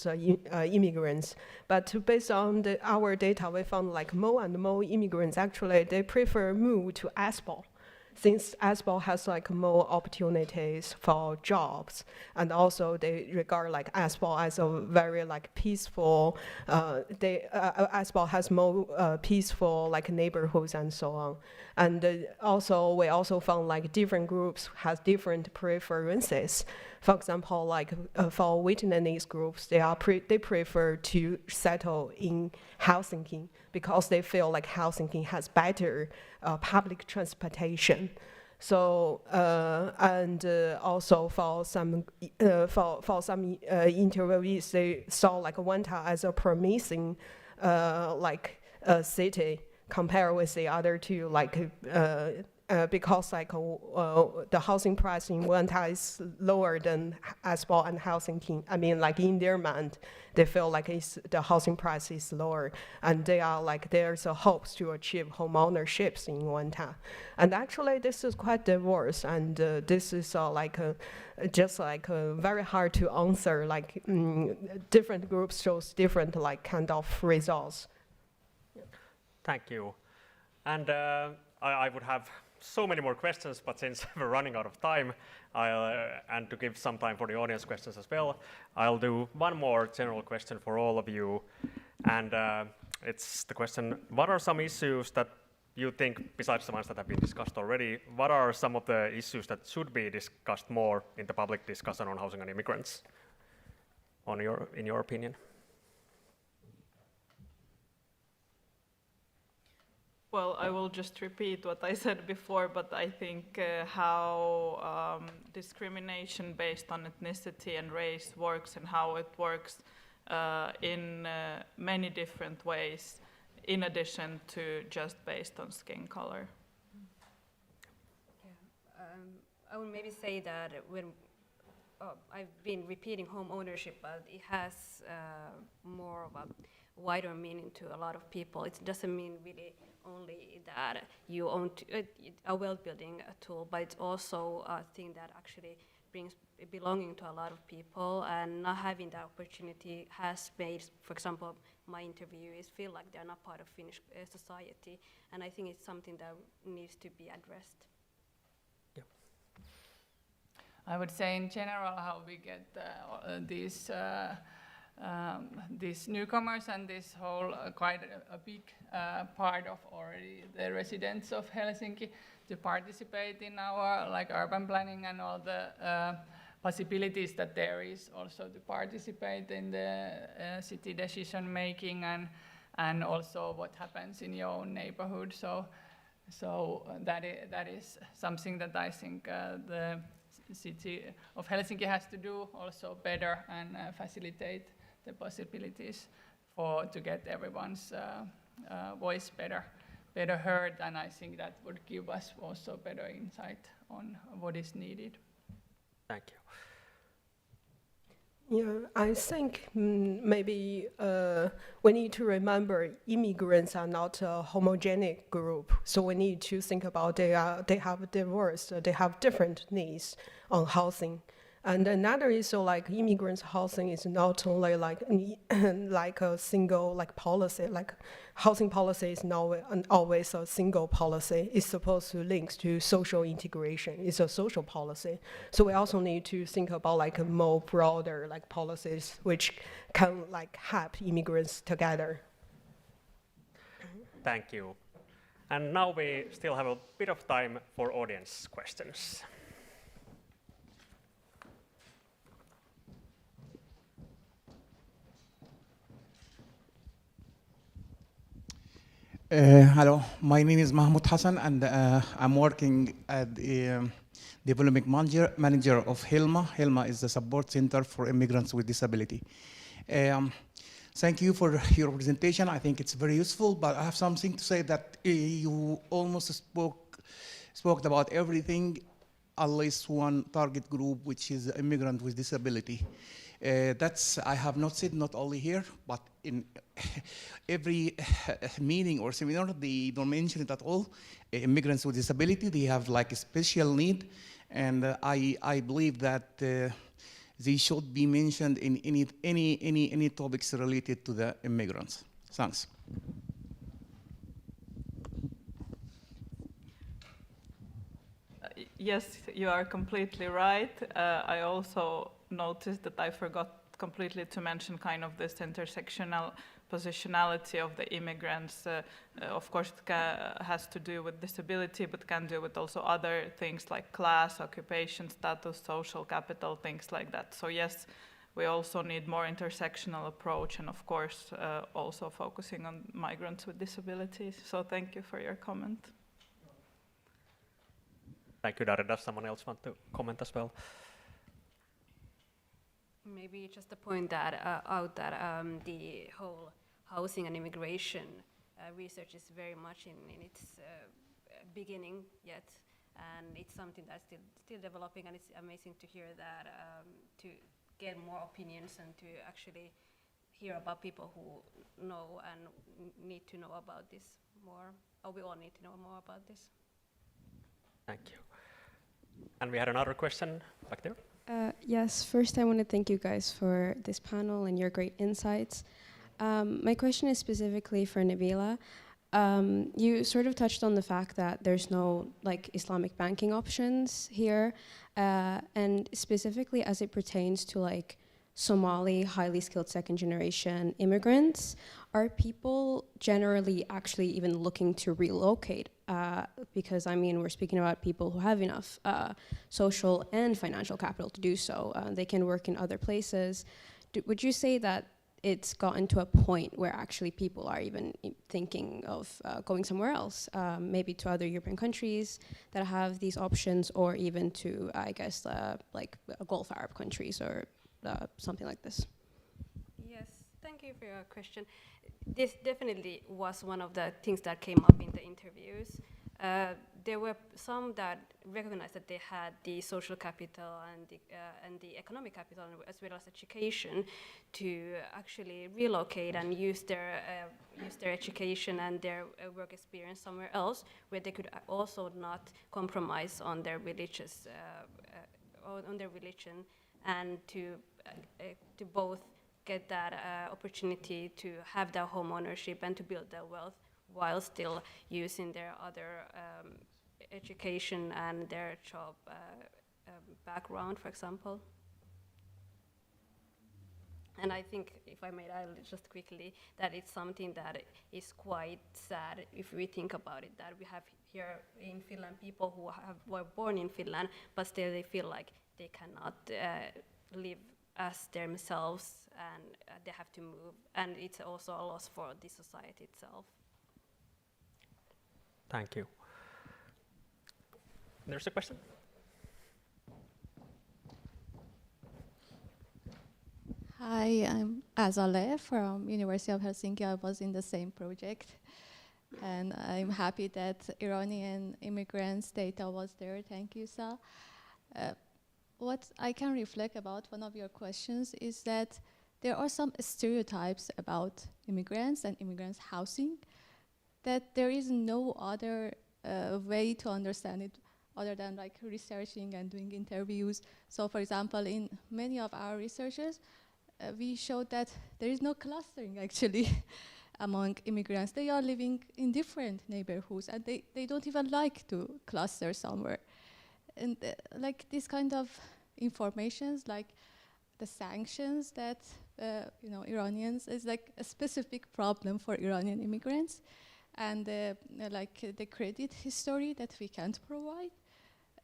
immigrants, but based on our data, we found like more and more immigrants actually they prefer move to Espoo, since Espoo has like more opportunities for jobs, and also they regard like Espoo as a very like peaceful. Espoo has more peaceful like neighborhoods and so on, and also we also found like different groups has different preferences. For example, like for Vietnamese groups, they prefer to settle in Helsinki because they feel like Helsinki has better public transportation. So also for some interviewees, they saw like Wanta as a promising city compared with the other two because like the housing price in Wanta is lower than Espoo and Helsinki. I mean, like in their mind, they feel like the housing price is lower, and they are like there's a hopes to achieve home ownerships in Wanta. And actually, this is quite diverse, and this is very hard to answer. Like different groups shows different like kind of results. Thank you. And I would have so many more questions, but since we're running out of time, and to give some time for the audience questions as well, I'll do one more general question for all of you. And it's the question, what are some issues that you think, besides the ones that have been discussed already, what are some of the issues that should be discussed more in the public discussion on housing and immigrants, in your opinion? Well, I will just repeat what I said before, but I think how discrimination based on ethnicity and race works and how it works in many different ways, in addition to just based on skin color. Yeah, I would maybe say that when I've been repeating home ownership, but it has more of a wider meaning to a lot of people. It doesn't mean really only that you own a well-building tool, but it's also a thing that actually brings belonging to a lot of people, and not having that opportunity has made, for example, my interviewees feel like they're not part of Finnish society, and I think it's something that needs to be addressed. Yeah. I would say in general how we get these newcomers and this whole quite a big part of already the residents of Helsinki to participate in our urban planning and all the possibilities that there is also to participate in the city decision making and also what happens in your own neighborhood. So that is something that I think the city of Helsinki has to do also better and facilitate the possibilities to get everyone's voice better heard, and I think that would give us also better insight on what is needed. Thank you. Yeah, I think maybe we need to remember immigrants are not a homogeneous group, so we need to think about they have different needs on housing. And another issue, like immigrants' housing is not only like a single policy. Like housing policy is not always a single policy. It's supposed to link to social integration. It's a social policy. So we also need to think about a more broader policies which can help immigrants together. Thank you. And now we still have a bit of time for audience questions. Hello, my name is Mahmoud Hassan, and I'm working as the development manager of HELMA. HELMA is the support center for immigrants with disability. Thank you for your presentation. I think it's very useful, but I have something to say that you almost spoke about everything, at least one target group, which is immigrant with disability. That's, I have not said not only here, but in every meeting or seminar, they don't mention it at all. Immigrants with disability, they have like a special need, and I believe that they should be mentioned in any topics related to the immigrants. Thanks. Yes, you are completely right. I also noticed that I forgot completely to mention kind of this intersectional positionality of the immigrants. Of course, it has to do with disability, but can do with also other things like class, occupation, status, social capital, things like that. So yes, we also need more intersectional approach, and of course, also focusing on migrants with disabilities. So thank you for your comment. Thank you, Daria. Does someone else want to comment as well? Maybe just to point that the whole housing and immigration research is very much in its beginning yet, and it's something that's still developing, and it's amazing to hear that, to get more opinions and to actually hear about people who know and need to know about this more, or we all need to know more about this. Thank you. And we had another question back there. Yes, first I want to thank you guys for this panel and your great insights. My question is specifically for Nabila. You sort of touched on the fact that there's no like Islamic banking options here, and specifically as it pertains to like Somali highly skilled second generation immigrants, are people generally actually even looking to relocate? Because I mean, we're speaking about people who have enough social and financial capital to do so. They can work in other places. Would you say that it's gotten to a point where actually people are even thinking of going somewhere else, maybe to other European countries that have these options, or even to, I guess, like Gulf Arab countries or something like this? Yes, thank you for your question. This definitely was one of the things that came up in the interviews. There were some that recognized that they had the social capital and the economic capital, as well as education, to actually relocate and use their education and their work experience somewhere else, where they could also not compromise on their religious on their religion, and to both get that opportunity to have their home ownership and to build their wealth while still using their other education and their job background, for example. And I think, if I may add just quickly, that it's something that is quite sad if we think about it, that we have here in Finland people who were born in Finland, but still they feel like they cannot live as themselves, and they have to move. And it's also a loss for the society itself. Thank you. There's a question. Hi, I'm Azale from University of Helsinki. I was in the same project, and I'm happy that Iranian immigrants data was there. Thank you, Sal. What I can reflect about one of your questions is that there are some stereotypes about immigrants and immigrants' housing, that there is no other way to understand it other than like researching and doing interviews. So for example, in many of our researches, we showed that there is no clustering actually among immigrants. They are living in different neighborhoods, and they don't even like to cluster somewhere. And like this kind of informations, like the sanctions that Iranians, is like a specific problem for Iranian immigrants, and like the credit history that we can't provide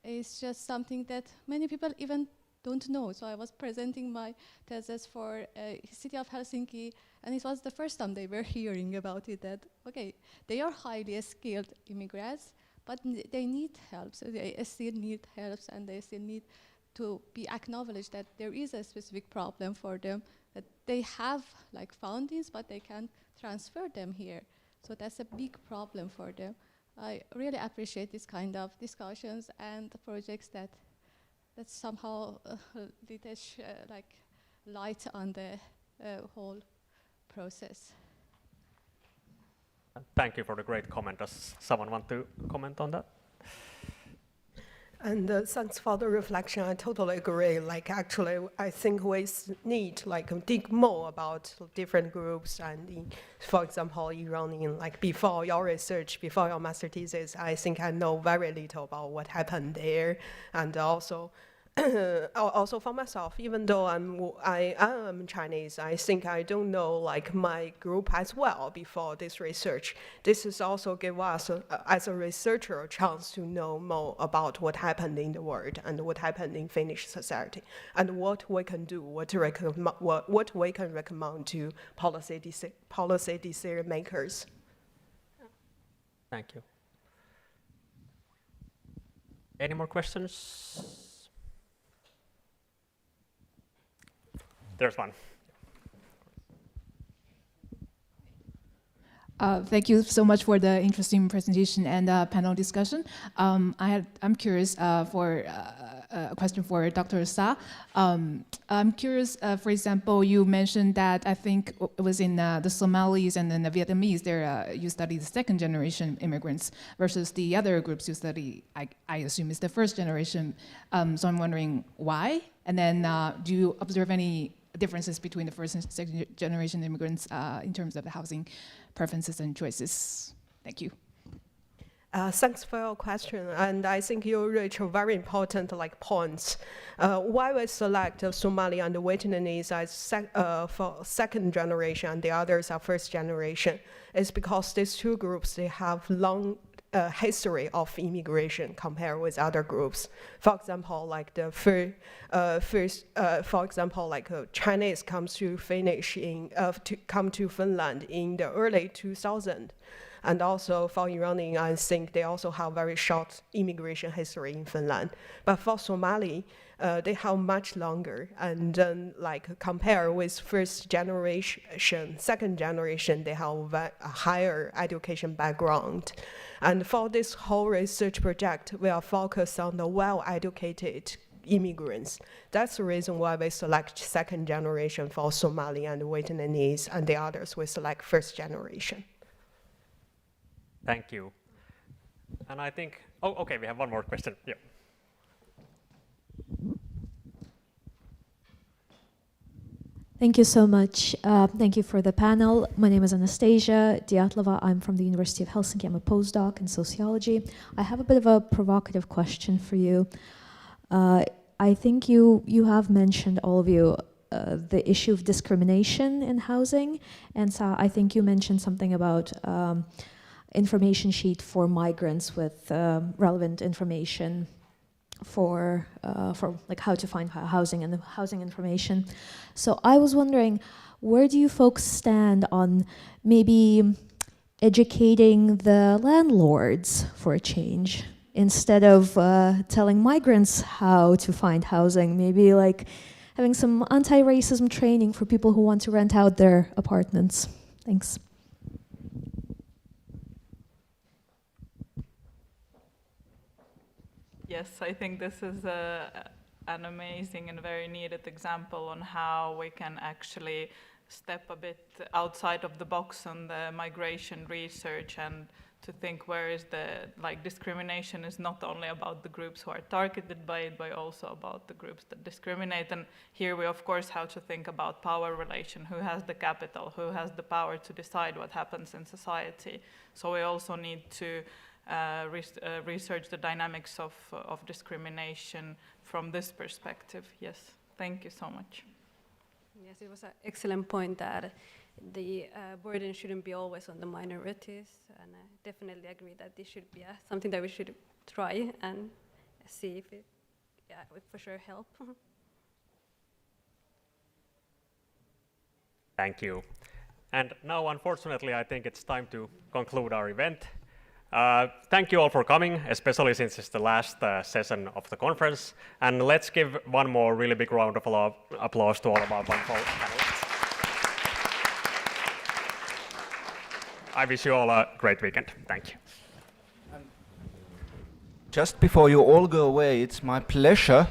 is just something that many people even don't know. So I was presenting my thesis for city of Helsinki, and it was the first time they were hearing about it, that okay, they are highly skilled immigrants, but they need help. So they still need help, and they still need to be acknowledged that there is a specific problem for them, that they have like foundings, but they can't transfer them here. So that's a big problem for them. I really appreciate this kind of discussions and the projects that somehow like light on the whole process. Thank you for the great comment. Does someone want to comment on that? And thanks for the reflection. I totally agree. Like, actually, I think we need dig more about different groups. And for example, Iranian, like before your research, before your master thesis, I think I know very little about what happened there, and also. Also for myself, even though I am Chinese, I think I don't know like my group as well before this research. This is also give us, as a researcher, a chance to know more about what happened in the world and what happened in Finnish society, and what we can do, what we can recommend to policy decision makers. Thank you. Any more questions? There's one. Thank you so much for the interesting presentation and panel discussion. I'm curious for a question for Dr. Sa. I'm curious, for example, you mentioned that I think it was in the Somalis and then the Vietnamese, you study the second generation immigrants versus the other groups you study, I assume is the first generation. So I'm wondering why? And then do you observe any differences between the first and second generation immigrants in terms of the housing preferences and choices? Thank you. Thanks for your question, and I think you reach a very important points. Why we select Somali and Vietnamese as for second generation and the others are first generation is because these two groups, they have long history of immigration compared with other groups. For example, like the Chinese comes to come to Finland in the early 2000s. And also for Iranian, I think they also have very short immigration history in Finland. But for Somali, they have much longer. And then compare with first generation, second generation, they have a higher education background. And for this whole research project, we are focused on the well-educated immigrants. That's the reason why we select second generation for Somali and Vietnamese, and the others we select first generation. Thank you. And I think, okay, we have one more question. Yeah. Thank you so much. Thank you for the panel. My name is Anastasia Dyatlova. I'm from the University of Helsinki. I'm a postdoc in sociology. I have a bit of a provocative question for you. I think you have mentioned, all of you, the issue of discrimination in housing. And so I think you mentioned something about information sheet for migrants with relevant information for how to find housing and the housing information. So I was wondering, where do you folks stand on maybe educating the landlords for a change instead of telling migrants how to find housing? Maybe having some anti-racism training for people who want to rent out their apartments. Thanks. Yes, I think this is an amazing and very needed example on how we can actually step a bit outside of the box on the migration research and to think where is the, discrimination is not only about the groups who are targeted by it, but also about the groups that discriminate. And here we, of course, have to think about power relation, who has the capital, who has the power to decide what happens in society. So we also need to research the dynamics of discrimination from this perspective. Yes, thank you so much. Yes, it was an excellent point that the burden shouldn't be always on the minorities, and I definitely agree that this should be something that we should try and see if it would for sure help. Thank you. And now, unfortunately, I think it's time to conclude our event. Thank you all for coming, especially since it's the last session of the conference. And let's give one more really big round of applause to all of our wonderful panelists. I wish you all a great weekend. Thank you. Just before you all go away, it's my pleasure